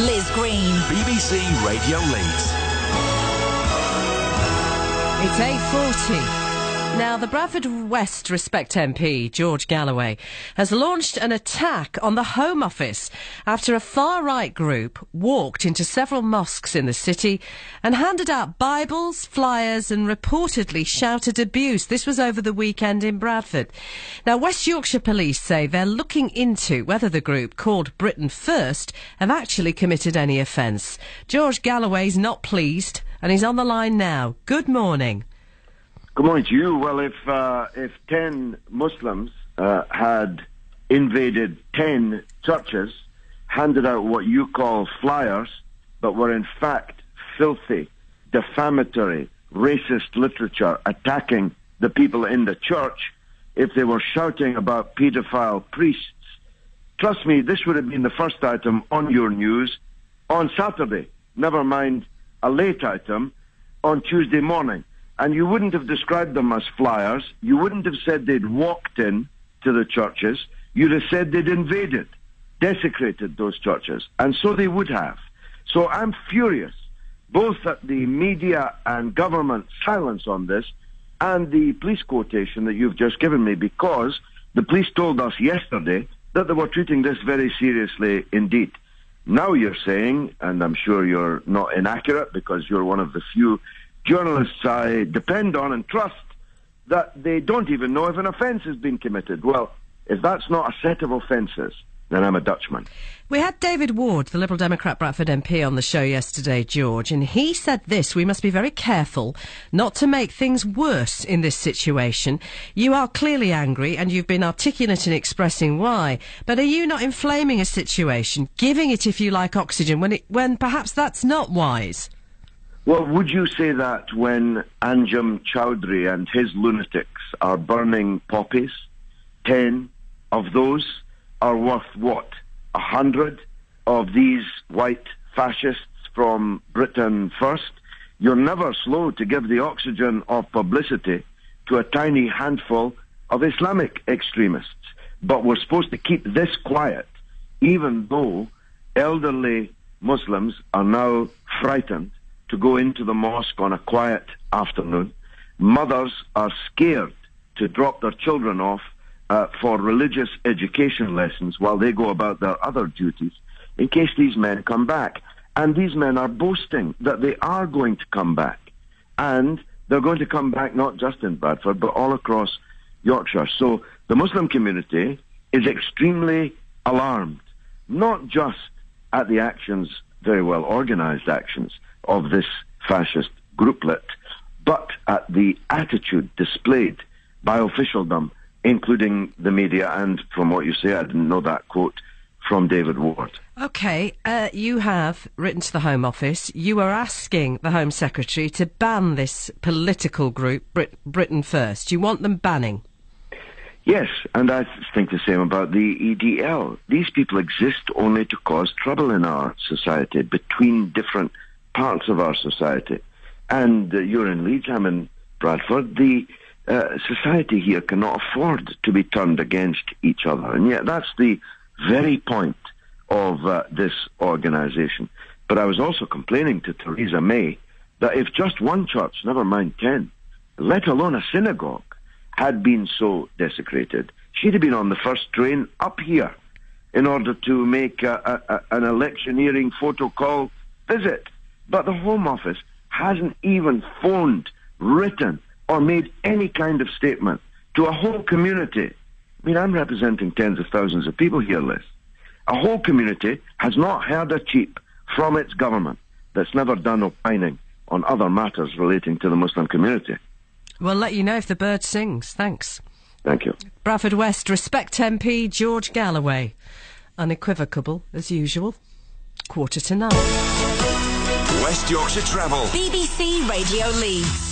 Liz Green. BBC Radio Leeds. It's 8:40. Now, the Bradford West Respect MP, George Galloway, has launched an attack on the Home Office after a far-right group walked into several mosques in the city and handed out Bibles, flyers and reportedly shouted abuse. This was over the weekend in Bradford. Now, West Yorkshire Police say they're looking into whether the group, called Britain First, have actually committed any offence. George Galloway's not pleased and he's on the line now. Good morning. Good morning to you. Well, if 10 Muslims had invaded 10 churches, handed out what you call flyers, but were in fact filthy, defamatory, racist literature attacking the people in the church, if they were shouting about paedophile priests, trust me, this would have been the first item on your news on Saturday, never mind a late item on Tuesday morning. And you wouldn't have described them as flyers. You wouldn't have said they'd walked in to the churches. You'd have said they'd invaded, desecrated those churches. And so they would have. So I'm furious, both at the media and government silence on this and the police quotation that you've just given me, because the police told us yesterday that they were treating this very seriously indeed. Now you're saying, and I'm sure you're not inaccurate because you're one of the few journalists I depend on and trust, that they don't even know if an offence has been committed. Well, if that's not a set of offences, then I'm a Dutchman. We had David Ward, the Liberal Democrat Bradford MP, on the show yesterday, George, and he said this: we must be very careful not to make things worse in this situation. You are clearly angry and you've been articulate in expressing why, but are you not inflaming a situation, giving it, if you like, oxygen when perhaps that's not wise? Well, would you say that when Anjem Choudhury and his lunatics are burning poppies? 10 of those are worth what? 100 of these white fascists from Britain First? You're never slow to give the oxygen of publicity to a tiny handful of Islamic extremists. But we're supposed to keep this quiet, even though elderly Muslims are now frightened to go into the mosque on a quiet afternoon. Mothers are scared to drop their children off for religious education lessons while they go about their other duties in case these men come back. And these men are boasting that they are going to come back. And they're going to come back not just in Bradford, but all across Yorkshire. So the Muslim community is extremely alarmed, not just at the actions, very well organised actions, of this fascist grouplet, but at the attitude displayed by officialdom, including the media, and from what you say, I didn't know that quote from David Ward. OK, you have written to the Home Office. You are asking the Home Secretary to ban this political group, Britain First. You want them banning? Yes, and I think the same about the EDL. These people exist only to cause trouble in our society, between different parts of our society. And you're in Leeds, I'm in Bradford. The society here cannot afford to be turned against each other. And yet that's the very point of this organisation. But I was also complaining to Theresa May that if just one church, never mind 10, let alone a synagogue, had been so desecrated, she'd have been on the first train up here in order to make an electioneering photo call visit. But the Home Office hasn't even phoned, written, or made any kind of statement to a whole community. I mean, I'm representing tens of thousands of people here, Liz. A whole community has not heard a cheep from its government that's never done opining on other matters relating to the Muslim community. We'll let you know if the bird sings. Thanks. Thank you. Bradford West Respect MP George Galloway. Unequivocal, as usual. 8:45. West Yorkshire Travel. BBC Radio Leeds.